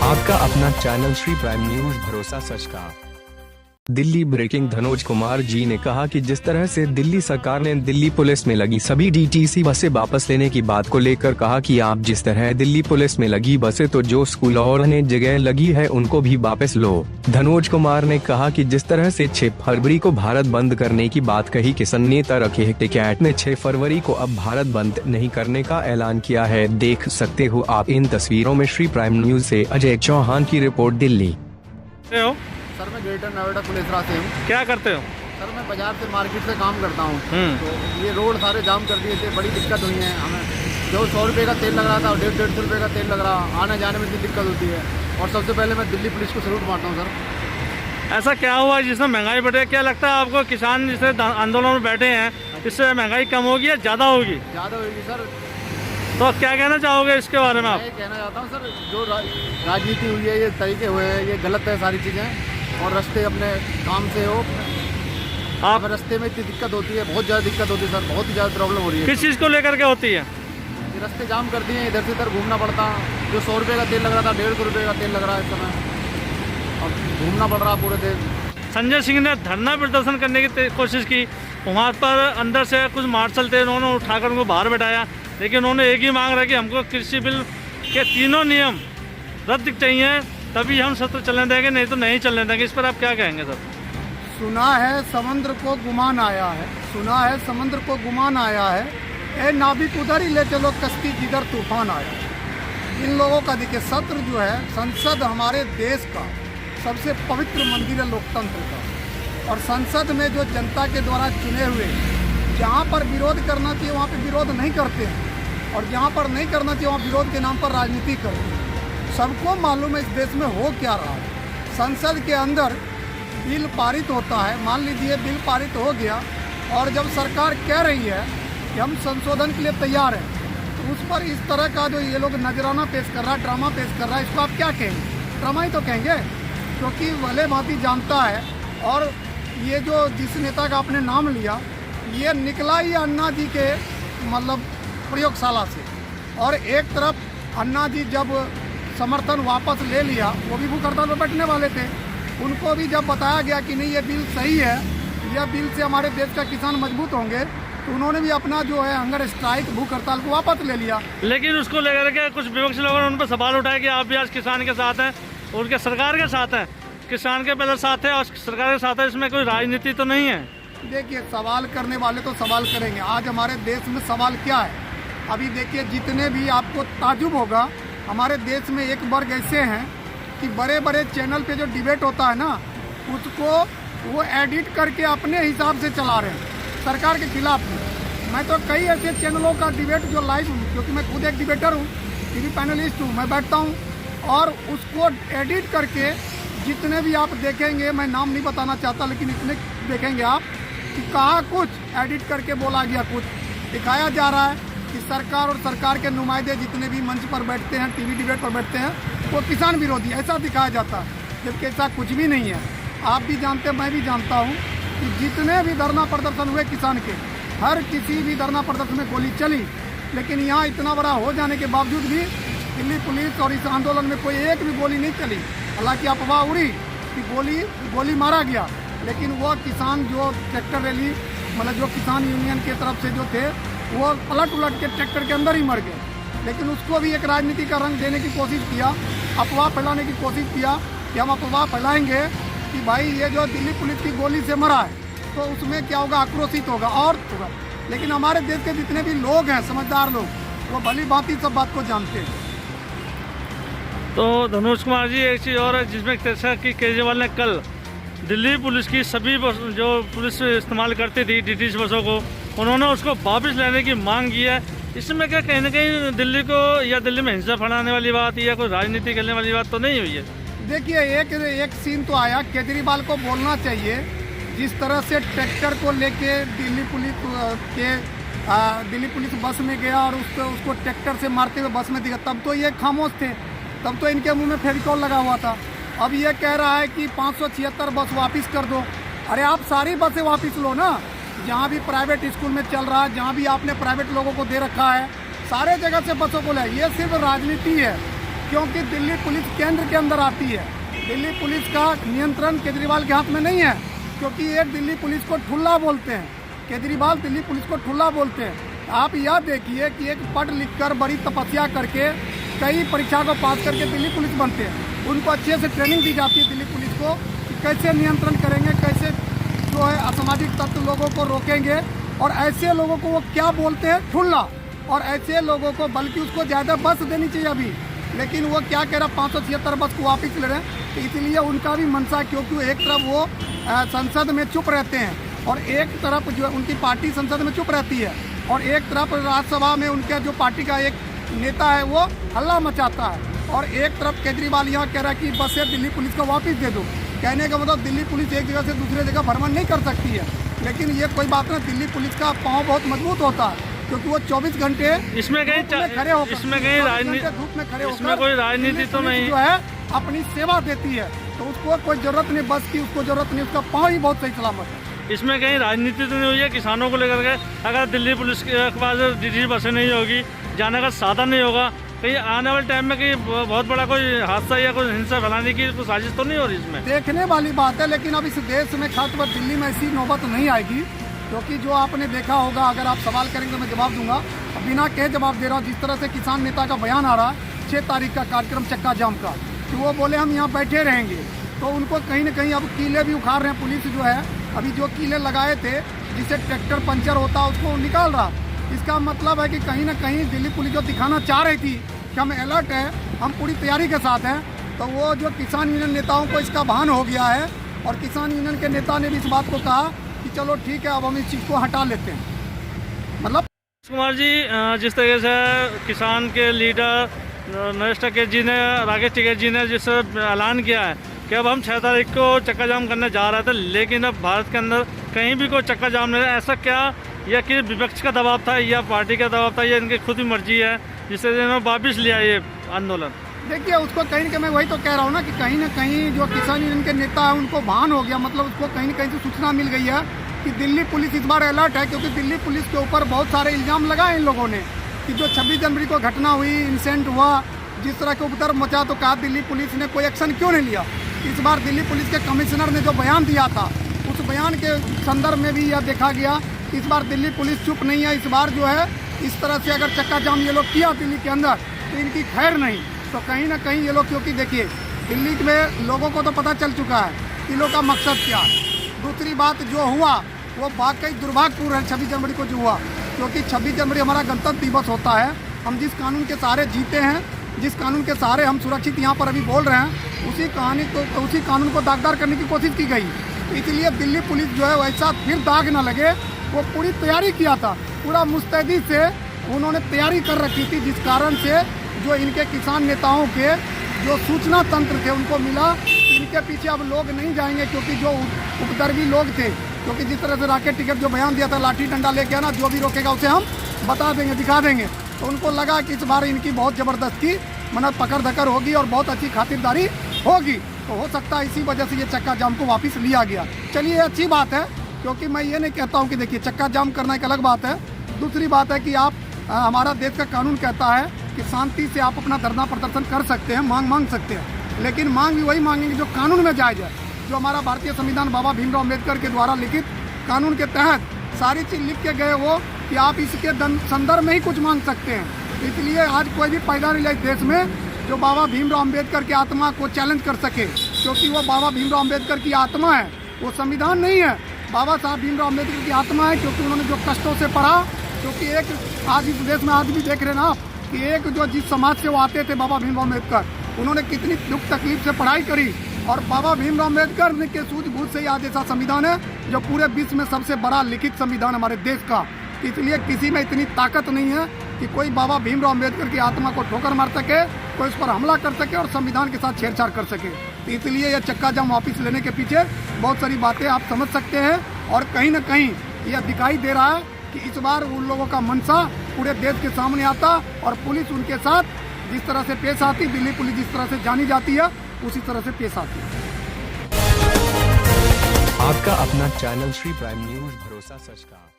आपका अपना channel Shri prime news, भरोसा सच का। दिल्ली ब्रेकिंग। धनोज कुमार जी ने कहा कि जिस तरह से दिल्ली सरकार ने दिल्ली पुलिस में लगी सभी डीटीसी बसें वापस लेने की बात को लेकर कहा कि आप जिस तरह दिल्ली पुलिस में लगी बसें तो जो स्कूल और अन्य जगह लगी है उनको भी वापस लो। धनोज कुमार ने कहा कि जिस तरह से 6 फरवरी को भारत बंद करने की बात कही किसान नेता रखे टिकैत ने 6 फरवरी को अब भारत बंद नहीं करने का ऐलान किया है। देख सकते हो आप इन तस्वीरों में। श्री प्राइम न्यूज से अजय चौहान की रिपोर्ट, दिल्ली। सर मैं ग्रेटर नोएडा पुलिस से हूँ। क्या करते हो? सर मैं बाजार से मार्केट से काम करता हूँ। तो ये रोड सारे जाम कर दिए थे, बड़ी दिक्कत हुई है हमें। जो 100 रुपये का तेल लग रहा था और 150 रुपये का तेल लग रहा, आने जाने में इतनी दिक्कत होती है। और सबसे पहले मैं दिल्ली पुलिस को सैल्यूट मारता हूँ सर। ऐसा क्या हुआ जिसमें महंगाई बढ़े? क्या लगता है आपको किसान जिसे आंदोलन में बैठे हैं इससे महंगाई कम होगी या ज़्यादा होगी? ज़्यादा होगी सर। तो क्या कहना चाहोगे इसके बारे में आप? मैं कहना चाहता हूँ सर, जो राजनीति हुई है, ये तरीके हुए हैं, ये गलत है सारी चीज़ें। और रास्ते अपने काम से हो आप, रास्ते में इतनी दिक्कत होती है, बहुत ज़्यादा दिक्कत होती है सर, बहुत ही ज़्यादा प्रॉब्लम हो रही है। किस चीज़ को लेकर के होती है? ये रास्ते जाम कर दिए, इधर से इधर घूमना पड़ता। जो 100 रुपये का तेल लग रहा था 150 रुपये का तेल लग रहा है इस समय, और घूमना पड़ रहा पूरे दिन। संजय सिंह ने धरना प्रदर्शन करने की कोशिश की, वहाँ पर अंदर से कुछ मार्शल थे, उन्होंने उठाकर उनको बाहर बैठाया, लेकिन उन्होंने एक ही मांग रखी, हमको कृषि बिल के तीनों नियम रद्द चाहिए, तभी हम सत्र चलने देंगे, नहीं तो नहीं चलने देंगे। इस पर आप क्या कहेंगे सर? सुना है समुद्र को गुमान आया है, सुना है समुद्र को गुमान आया है, ए नाविक उधर ही ले चलो कश्ती जिधर तूफान आया। इन लोगों का देखिए सत्र जो है, संसद हमारे देश का सबसे पवित्र मंदिर है लोकतंत्र का, और संसद में जो जनता के द्वारा चुने हुए, जहाँ पर विरोध करना चाहिए वहाँ पे विरोध नहीं करते हैं, और जहाँ पर नहीं करना चाहिए वहाँ विरोध के नाम पर राजनीति करते हैं। सबको मालूम है इस देश में हो क्या रहा है। संसद के अंदर बिल पारित होता है, मान लीजिए बिल पारित हो गया, और जब सरकार कह रही है कि हम संशोधन के लिए तैयार हैं, तो उस पर इस तरह का जो ये लोग नजराना पेश कर रहा है, ड्रामा पेश कर रहा है, इसको आप क्या कहेंगे? ड्रामा ही तो कहेंगे, क्योंकि भले भांति जानता है। और ये जो जिस नेता का आपने नाम लिया, ये निकला ही अन्ना जी के मतलब प्रयोगशाला से, और एक तरफ अन्ना जी जब समर्थन वापस ले लिया, वो भी भूख हड़ताल पर बैठने वाले थे, उनको भी जब बताया गया कि नहीं ये बिल सही है, यह बिल से हमारे देश का किसान मजबूत होंगे, तो उन्होंने भी अपना जो है हंगर स्ट्राइक, भूख हड़ताल को वापस ले लिया। लेकिन उसको लेकर के कुछ विपक्षी लोगों ने उन पर सवाल उठाया कि आप भी आज किसान के साथ हैं, उनके सरकार के साथ हैं, किसान के पहले साथ है और सरकार के साथ है, इसमें कोई राजनीति तो नहीं है? देखिए, सवाल करने वाले तो सवाल करेंगे। आज हमारे देश में सवाल क्या है? अभी देखिए, जितने भी आपको ताजुब होगा, हमारे देश में एक वर्ग ऐसे हैं कि बड़े बड़े चैनल पे जो डिबेट होता है ना, उसको वो एडिट करके अपने हिसाब से चला रहे हैं सरकार के खिलाफ में। मैं तो कई ऐसे चैनलों का डिबेट जो लाइव, क्योंकि मैं खुद एक डिबेटर हूँ, टीवी पैनलिस्ट हूँ, मैं बैठता हूँ और उसको एडिट करके जितने भी आप देखेंगे, मैं नाम नहीं बताना चाहता, लेकिन इतने देखेंगे आप कि कहा कुछ एडिट करके बोला गया, कुछ दिखाया जा रहा है कि सरकार और सरकार के नुमाइंदे जितने भी मंच पर बैठते हैं, टीवी डिबेट पर बैठते हैं, वो किसान विरोधी, ऐसा दिखाया जाता है, जबकि ऐसा कुछ भी नहीं है। आप भी जानते हैं, मैं भी जानता हूँ कि जितने भी धरना प्रदर्शन हुए किसान के, हर किसी भी धरना प्रदर्शन में गोली चली, लेकिन यहाँ इतना बड़ा हो जाने के बावजूद भी दिल्ली पुलिस और इस आंदोलन में कोई एक भी गोली नहीं चली। हालांकि अफवाह उड़ी कि गोली मारा गया, लेकिन वो किसान जो ट्रैक्टर रैली, मतलब जो किसान यूनियन की तरफ से जो थे, वो पलट उलट के ट्रैक्टर के अंदर ही मर गए। लेकिन उसको भी एक राजनीति का रंग देने की कोशिश किया, अफवाह फैलाने की कोशिश किया कि हम अफवाह फैलाएंगे कि भाई ये जो दिल्ली पुलिस की गोली से मरा है, तो उसमें क्या होगा, आक्रोशित होगा और होगा। लेकिन हमारे देश के जितने भी लोग हैं, समझदार लोग, वो भली भांति सब बात को जानते हैं। तो धनुष कुमार जी, एक चीज़ और है जिसमें जैसा कि केजरीवाल ने कल दिल्ली पुलिस की सभी जो पुलिस इस्तेमाल करती थी डीटीसी बसों को, उन्होंने उसको वापस लेने की मांग की है। इसमें क्या कहीं ना कहीं दिल्ली को या दिल्ली में हिंसा फैलाने वाली बात या कोई राजनीति करने वाली बात तो नहीं हुई है? देखिए, एक सीन तो आया, केजरीवाल को बोलना चाहिए, जिस तरह से ट्रैक्टर को लेके दिल्ली पुलिस बस में गया और उसको ट्रैक्टर से मारते हुए बस में दिखा, तब तो ये खामोश थे, तब तो इनके मुंह में फेविकॉल लगा हुआ था। अब ये कह रहा है कि 576 बस वापस कर दो। अरे आप सारी बसें वापस लो ना, जहाँ भी प्राइवेट स्कूल में चल रहा है, जहाँ भी आपने प्राइवेट लोगों को दे रखा है, सारे जगह से बसों को ले। ये सिर्फ राजनीति है, क्योंकि दिल्ली पुलिस केंद्र के अंदर आती है। दिल्ली पुलिस का नियंत्रण केजरीवाल के हाथ में नहीं है, क्योंकि एक दिल्ली पुलिस को ठुल्ला बोलते हैं, केजरीवाल दिल्ली पुलिस को ठुल्ला बोलते हैं। आप यह देखिए कि एक पढ़ लिख कर बड़ी तपस्या करके कई परीक्षा को पास करके दिल्ली पुलिस बनते हैं, उनको अच्छे से ट्रेनिंग दी जाती है दिल्ली पुलिस को कि कैसे नियंत्रण करेंगे, कैसे जो है असामाजिक तत्व लोगों को रोकेंगे। और ऐसे लोगों को वो क्या बोलते हैं, ठुल्ला। और ऐसे लोगों को बल्कि उसको ज़्यादा बस देनी चाहिए अभी, लेकिन वो क्या कह रहा 576 बस को वापस ले रहे हैं। तो इसलिए उनका भी मनसा, क्योंकि एक तरफ वो संसद में चुप रहते हैं और एक तरफ जो उनकी पार्टी संसद में चुप रहती है, और एक तरफ राज्यसभा में उनके जो पार्टी का एक नेता है वो हल्ला मचाता है, और एक तरफ केजरीवाल यहाँ कह रहा है कि बसें दिल्ली पुलिस को वापस दे दो। कहने का मतलब दिल्ली पुलिस एक जगह से दूसरे जगह भ्रमण नहीं कर सकती है, लेकिन ये कोई बात नहीं, दिल्ली पुलिस का पाँव बहुत मजबूत होता है, क्योंकि वो 24 घंटे इसमें कहीं खड़े होकर, इसमें कहीं राजनीति, धूप में खड़े होकर, इसमें कोई राजनीति तो नहीं जो है अपनी सेवा देती है, तो उसको कोई जरूरत नहीं बस की, उसको जरूरत नहीं, उसका पाँव ही बहुत सही सलामत है। इसमें कहीं राजनीति तो नहीं हुई है किसानों को लेकर के। अगर दिल्ली पुलिस के पास डीडी बसें नहीं होगी, जाने का साधन नहीं होगा, कहीं आने वाले टाइम में कहीं बहुत बड़ा कोई हादसा या कोई हिंसा फैलाने की कोई साजिश तो नहीं हो रही इसमें? देखने वाली बात है, लेकिन अब इस देश में खासतौर पर दिल्ली में ऐसी नौबत नहीं आएगी, क्योंकि जो आपने देखा होगा, अगर आप सवाल करेंगे तो मैं जवाब दूंगा, बिना कहे जवाब दे रहा हूँ। जिस तरह से किसान नेता का बयान आ रहा है 6 तारीख का कार्यक्रम चक्का जाम का, कि वो बोले हम यहाँ बैठे रहेंगे, तो उनको कहीं ना कहीं अब कीले भी उखाड़ रहे हैं। पुलिस जो है अभी जो कीले लगाए थे जिससे ट्रैक्टर पंचर होता उसको निकाल रहा। इसका मतलब है कि कहीं ना कहीं दिल्ली पुलिस जो दिखाना चाह रही थी कि हम अलर्ट है, हम पूरी तैयारी के साथ हैं, तो वो जो किसान यूनियन नेताओं को इसका भान हो गया है, और किसान यूनियन के नेता ने भी इस बात को कहा कि चलो ठीक है अब हम इस चीज़ को हटा लेते हैं। मतलब कुमार जी, जिस तरीके से किसान के लीडर नरेश टिकैत जी ने, राकेश टिकैत जी ने जिस ऐलान किया है कि अब हम 6 तारीख को चक्का जाम करने जा रहे थे, लेकिन अब भारत के अंदर कहीं भी कोई चक्का जाम नहीं है, ऐसा क्या, या कि विपक्ष का दबाव था या पार्टी का दबाव था या इनकी खुद ही मर्जी है जिससे इन्होंने वापिस लिया ये आंदोलन? देखिए, उसको कहीं ना कहीं मैं वही तो कह रहा हूँ ना कि कहीं ना कहीं जो किसान यूनियन के नेता है उनको भान हो गया, मतलब उसको कहीं ना कहीं से सूचना मिल गई है कि दिल्ली पुलिस इस बार अलर्ट है, क्योंकि दिल्ली पुलिस के ऊपर बहुत सारे इल्ज़ाम लगाए इन लोगों ने कि जो 26 जनवरी को घटना हुई, इंसिडेंट हुआ, जिस तरह के उपद्रव मचा, तो कहा दिल्ली पुलिस ने कोई एक्शन क्यों नहीं लिया। इस बार दिल्ली पुलिस के कमिश्नर ने जो बयान दिया था, उस बयान के संदर्भ में भी यह देखा गया इस बार दिल्ली पुलिस चुप नहीं है। इस बार जो है इस तरह से अगर चक्का जाम ये लोग किया दिल्ली के अंदर तो इनकी खैर नहीं। तो कहीं ना कहीं ये लोग, क्योंकि देखिए दिल्ली में लोगों को तो पता चल चुका है इन लोगों का मकसद क्या है। दूसरी बात जो हुआ वो वाकई दुर्भाग्यपूर्ण है 26 जनवरी को जो हुआ, क्योंकि 26 जनवरी हमारा गणतंत्र दिवस होता है। हम जिस कानून के सहारे जीते हैं, जिस कानून के सहारे हम सुरक्षित यहाँ पर अभी बोल रहे हैं, उसी कानून को दागदार करने की कोशिश की गई। इसलिए दिल्ली पुलिस जो है वैसा फिर दाग ना लगे, वो पूरी तैयारी किया था, पूरा मुस्तैदी से उन्होंने तैयारी कर रखी थी, जिस कारण से जो इनके किसान नेताओं के जो सूचना तंत्र थे उनको मिला इनके पीछे अब लोग नहीं जाएंगे, क्योंकि जो उपद्रवी लोग थे, क्योंकि जिस तरह से राकेश टिकैत जो बयान दिया था लाठी डंडा लेके आना, जो भी रोकेगा उसे हम बता देंगे, दिखा देंगे, तो उनको लगा कि इस बार इनकी बहुत ज़बरदस्ती मतलब पकड़ धकड़ होगी और बहुत अच्छी खातिरदारी होगी। तो हो सकता है इसी वजह से ये चक्का जाम को वापस लिया गया। चलिए अच्छी बात है, क्योंकि मैं ये नहीं कहता हूँ कि देखिए चक्का जाम करना एक अलग बात है। दूसरी बात है कि आप हमारा देश का कानून कहता है कि शांति से आप अपना धरना प्रदर्शन कर सकते हैं, मांग सकते हैं, लेकिन मांग भी वही मांगेंगे जो कानून में जायज़ है। जो हमारा भारतीय संविधान बाबा भीमराव अम्बेडकर के द्वारा लिखित कानून के तहत सारी चीज़ लिख के गए वो कि आप इसके संदर्भ में ही कुछ मांग सकते हैं। इसलिए आज कोई भी पैदा नहीं इस देश में जो बाबा भीमराव अम्बेडकर की आत्मा को चैलेंज कर सके, क्योंकि वो बाबा भीमराव अम्बेडकर की आत्मा है, वो संविधान नहीं है। बाबा साहब भीमराव अम्बेडकर की आत्मा है, क्योंकि उन्होंने जो कष्टों से पढ़ा, क्योंकि एक आज इस देश में आज भी देख रहे हैं ना कि एक जो जिस समाज से वो आते थे बाबा भीमराव अम्बेडकर, उन्होंने कितनी दुख तकलीफ से पढ़ाई करी, और बाबा भीमराव अम्बेडकर ने के सूझबूझ से ही आज ऐसा संविधान है जो पूरे विश्व में सबसे बड़ा लिखित संविधान हमारे देश का। इसलिए किसी में इतनी ताकत नहीं है कि कोई बाबा भीमराव अम्बेडकर की आत्मा को ठोकर मार सके, कोई उस पर हमला कर सके और संविधान के साथ छेड़छाड़ कर सके। तो इसलिए यह चक्का जाम वापस लेने के पीछे बहुत सारी बातें आप समझ सकते हैं, और कहीं ना कहीं यह दिखाई दे रहा है कि इस बार उन लोगों का मनसा पूरे देश के सामने आता, और पुलिस उनके साथ जिस तरह से पेश आती, दिल्ली पुलिस जिस तरह से जानी जाती है उसी तरह से पेश आती है। आपका अपना चैनल श्री प्राइम न्यूज, भरोसा सच का।